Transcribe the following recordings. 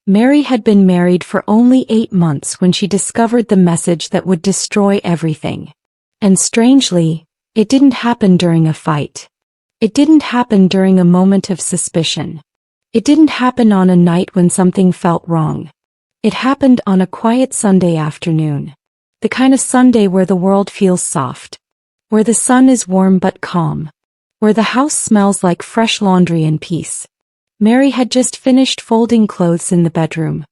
Mary had been married for only 8 months when she discovered the message that would destroy everything. And strangely, it didn't happen during a fight. It didn't happen during a moment of suspicion. It didn't happen on a night when something felt wrong. It happened on a quiet Sunday afternoon. The kind of Sunday where the world feels soft. Where the sun is warm but calm. Where the house smells like fresh laundry and peace. Mary had just finished folding clothes in the bedroom.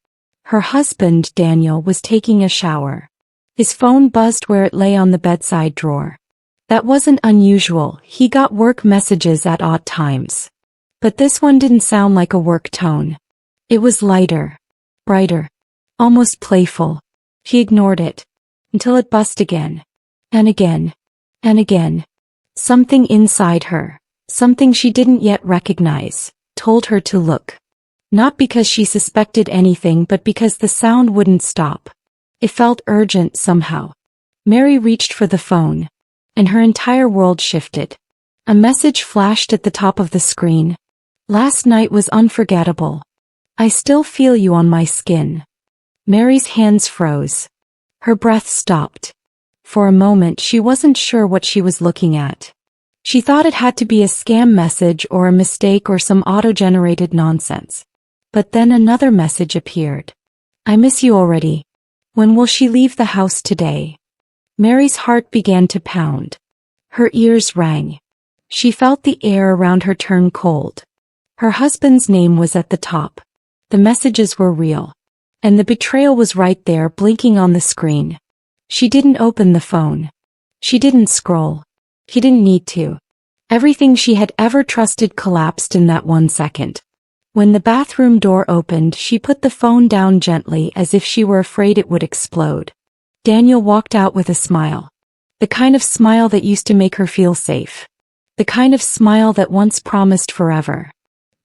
Her husband, Daniel, was taking a shower. His phone buzzed where it lay on the bedside drawer. That wasn't unusual, he got work messages at odd times. But this one didn't sound like a work tone. It was lighter, brighter, almost playful. She ignored it. Until it buzzed again. And again. And again. Something inside her, something she didn't yet recognize, told her to look. Not because she suspected anything but because the sound wouldn't stop. It felt urgent somehow. Mary reached for the phone. And her entire world shifted. A message flashed at the top of the screen. Last night was unforgettable. I still feel you on my skin. Mary's hands froze. Her breath stopped. For a moment she wasn't sure what she was looking at. She thought it had to be a scam message or a mistake or some auto-generated nonsense. But then another message appeared. I miss you already. When will she leave the house today? Mary's heart began to pound. Her ears rang. She felt the air around her turn cold. Her husband's name was at the top. The messages were real. And the betrayal was right there blinking on the screen. She didn't open the phone. She didn't scroll. She didn't need to. Everything she had ever trusted collapsed in that 1 second. When the bathroom door opened, she put the phone down gently as if she were afraid it would explode. Daniel walked out with a smile. The kind of smile that used to make her feel safe. The kind of smile that once promised forever.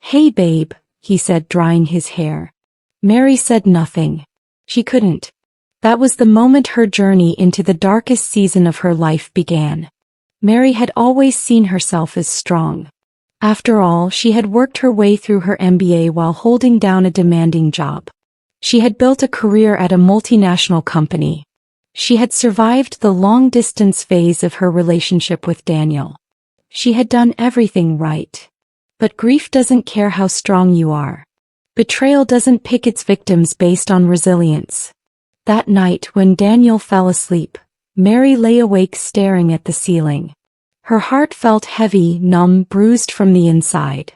Hey babe, he said, drying his hair. Mary said nothing. She couldn't. That was the moment her journey into the darkest season of her life began. Mary had always seen herself as strong. After all, she had worked her way through her MBA while holding down a demanding job. She had built a career at a multinational company. She had survived the long-distance phase of her relationship with Daniel. She had done everything right. But grief doesn't care how strong you are. Betrayal doesn't pick its victims based on resilience. That night when Daniel fell asleep, Mary lay awake staring at the ceiling. Her heart felt heavy, numb, bruised from the inside.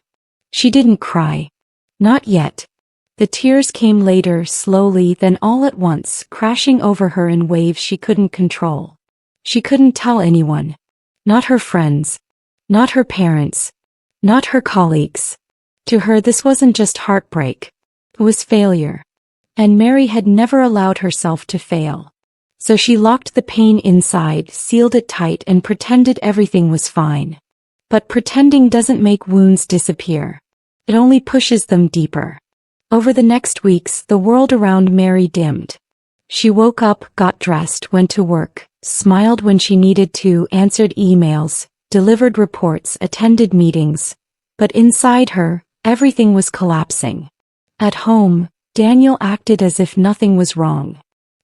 She didn't cry. Not yet. The tears came later, slowly, then all at once, crashing over her in waves she couldn't control. She couldn't tell anyone. Not her friends. Not her parents. Not her colleagues. To her this wasn't just heartbreak. It was failure. And Mary had never allowed herself to fail. So she locked the pain inside, sealed it tight, and pretended everything was fine. But pretending doesn't make wounds disappear. It only pushes them deeper. Over the next weeks, the world around Mary dimmed. She woke up, got dressed, went to work, smiled when she needed to, answered emails, delivered reports, attended meetings. But inside her, everything was collapsing. At home, Daniel acted as if nothing was wrong.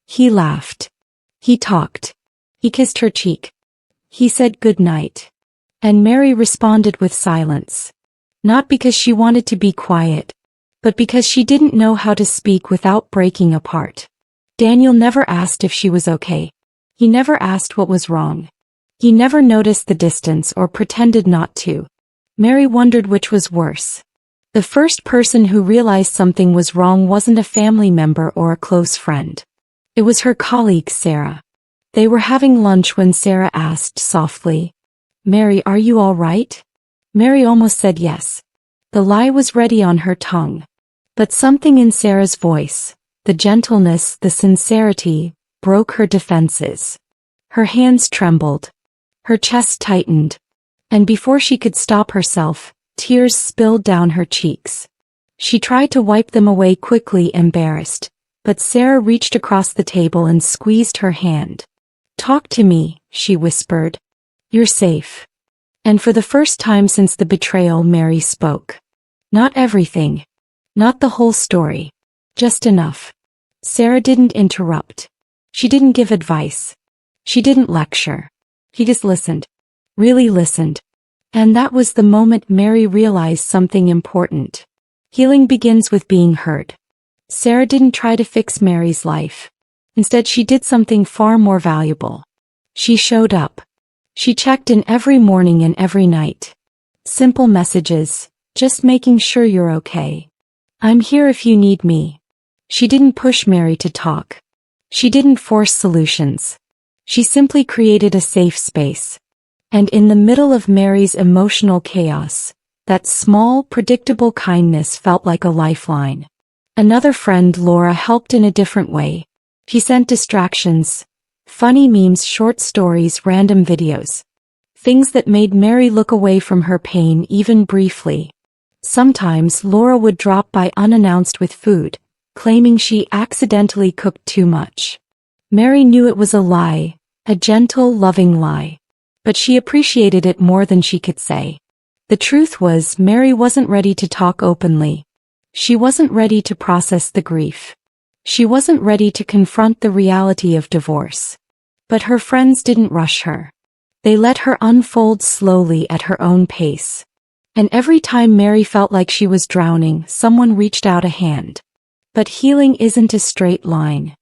He laughed. He talked. He kissed her cheek. He said good night. And Mary responded with silence. Not because she wanted to be quiet, but because she didn't know how to speak without breaking apart. Daniel never asked if she was okay. He never asked what was wrong. He never noticed the distance or pretended not to. Mary wondered which was worse. The first person who realized something was wrong wasn't a family member or a close friend. It was her colleague, Sarah. They were having lunch when Sarah asked softly, "Mary, are you all right?" Mary almost said yes. The lie was ready on her tongue. But something in Sarah's voice, the gentleness, the sincerity, broke her defenses. Her hands trembled. Her chest tightened. And before she could stop herself, tears spilled down her cheeks. She tried to wipe them away quickly, embarrassed, but Sarah reached across the table and squeezed her hand. "Talk to me," she whispered. "You're safe." And for the first time since the betrayal, Mary spoke. Not everything. Not the whole story. Just enough. Sarah didn't interrupt. She didn't give advice. She didn't lecture. He just listened. Really listened. And that was the moment Mary realized something important. Healing begins with being heard. Sarah didn't try to fix Mary's life. Instead, she did something far more valuable. She showed up. She checked in every morning and every night. Simple messages, just making sure you're okay. I'm here if you need me. She didn't push Mary to talk. She didn't force solutions. She simply created a safe space. And in the middle of Mary's emotional chaos, that small, predictable kindness felt like a lifeline. Another friend, Laura, helped in a different way. She sent distractions, funny memes, short stories, random videos. Things that made Mary look away from her pain even briefly. Sometimes Laura would drop by unannounced with food, claiming she accidentally cooked too much. Mary knew it was a lie, a gentle, loving lie. But she appreciated it more than she could say. The truth was, Mary wasn't ready to talk openly. She wasn't ready to process the grief. She wasn't ready to confront the reality of divorce. But her friends didn't rush her. They let her unfold slowly at her own pace. And every time Mary felt like she was drowning, someone reached out a hand. But healing isn't a straight line.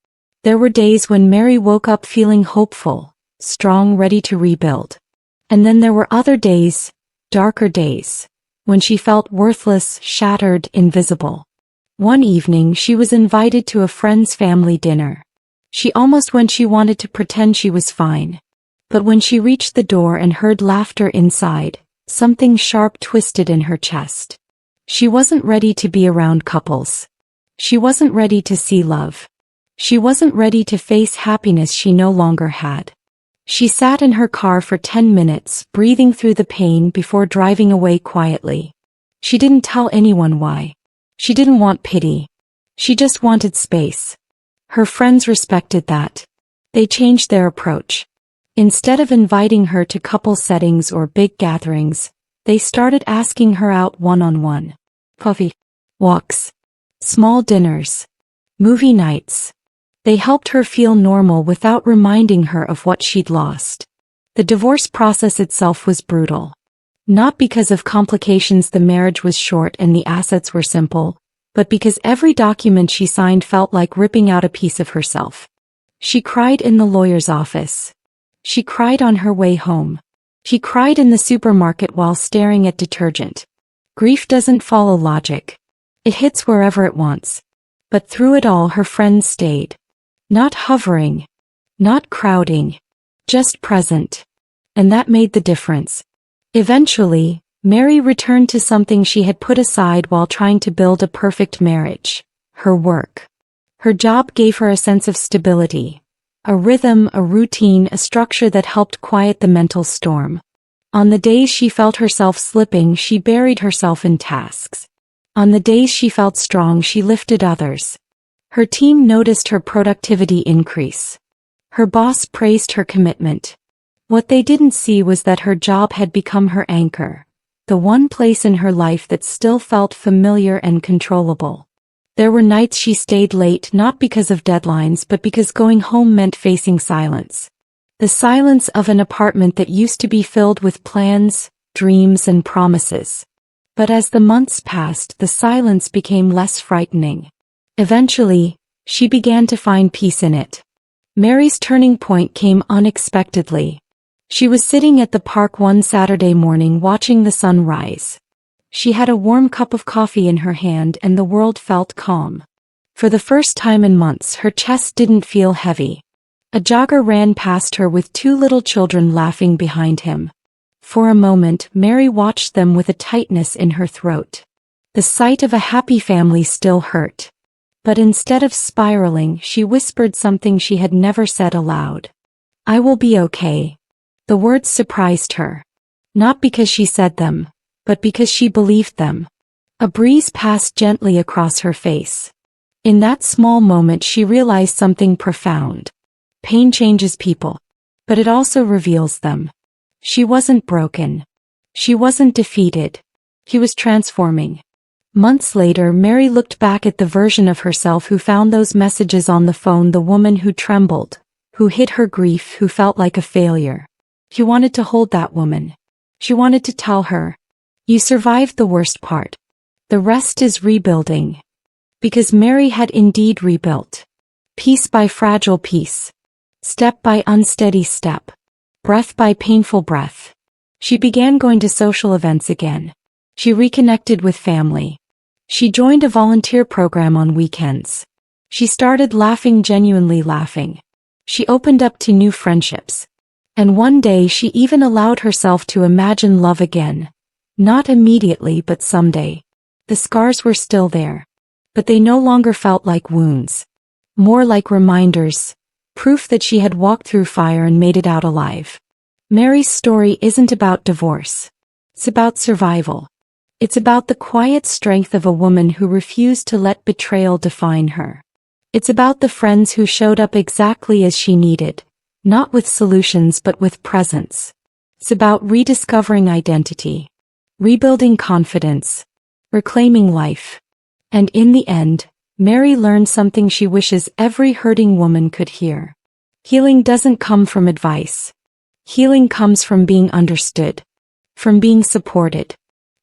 There were days when Mary woke up feeling hopeful, strong, ready to rebuild. And then there were other days, darker days, when she felt worthless, shattered, invisible. One evening she was invited to a friend's family dinner. She almost went. She wanted to pretend she was fine. But when she reached the door and heard laughter inside, something sharp twisted in her chest. She wasn't ready to be around couples. She wasn't ready to see love. She wasn't ready to face happiness she no longer had. She sat in her car for 10 minutes, breathing through the pain before driving away quietly. She didn't tell anyone why. She didn't want pity. She just wanted space. Her friends respected that. They changed their approach. Instead of inviting her to couple settings or big gatherings, they started asking her out one-on-one. Coffee, walks, small dinners, movie nights. They helped her feel normal without reminding her of what she'd lost. The divorce process itself was brutal. Not because of complications, the marriage was short and the assets were simple, but because every document she signed felt like ripping out a piece of herself. She cried in the lawyer's office. She cried on her way home. She cried in the supermarket while staring at detergent. Grief doesn't follow logic. It hits wherever it wants. But through it all, her friends stayed. Not hovering, not crowding, just present. And that made the difference. Eventually, Mary returned to something she had put aside while trying to build a perfect marriage: her work. Her job gave her a sense of stability, a rhythm, a routine, a structure that helped quiet the mental storm. On the days she felt herself slipping, she buried herself in tasks. On the days she felt strong, she lifted others. Her team noticed her productivity increase. Her boss praised her commitment. What they didn't see was that her job had become her anchor, the one place in her life that still felt familiar and controllable. There were nights she stayed late, not because of deadlines but because going home meant facing silence. The silence of an apartment that used to be filled with plans, dreams, and promises. But as the months passed, the silence became less frightening. Eventually, she began to find peace in it. Mary's turning point came unexpectedly. She was sitting at the park one Saturday morning watching the sun rise. She had a warm cup of coffee in her hand and the world felt calm. For the first time in months, her chest didn't feel heavy. A jogger ran past her with two little children laughing behind him. For a moment, Mary watched them with a tightness in her throat. The sight of a happy family still hurt. But instead of spiraling, she whispered something she had never said aloud. "I will be okay." The words surprised her. Not because she said them, but because she believed them. A breeze passed gently across her face. In that small moment she realized something profound. Pain changes people, but it also reveals them. She wasn't broken. She wasn't defeated. She was transforming. Months later, Mary looked back at the version of herself who found those messages on the phone, the woman who trembled, who hid her grief, who felt like a failure. She wanted to hold that woman. She wanted to tell her, "You survived the worst part. The rest is rebuilding." Because Mary had indeed rebuilt. Piece by fragile piece. Step by unsteady step. Breath by painful breath. She began going to social events again. She reconnected with family. She joined a volunteer program on weekends. She started laughing, genuinely laughing. She opened up to new friendships. And one day she even allowed herself to imagine love again. Not immediately, but someday. The scars were still there. But they no longer felt like wounds. More like reminders. Proof that she had walked through fire and made it out alive. Mary's story isn't about divorce. It's about survival. It's about the quiet strength of a woman who refused to let betrayal define her. It's about the friends who showed up exactly as she needed, not with solutions but with presence. It's about rediscovering identity, rebuilding confidence, reclaiming life. And in the end, Mary learned something she wishes every hurting woman could hear. Healing doesn't come from advice. Healing comes from being understood, from being supported,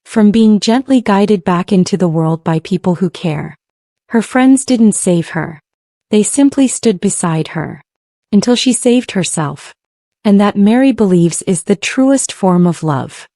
from being gently guided back into the world by people who care. Her friends didn't save her. They simply stood beside her. Until she saved herself. And that, Mary believes, is the truest form of love.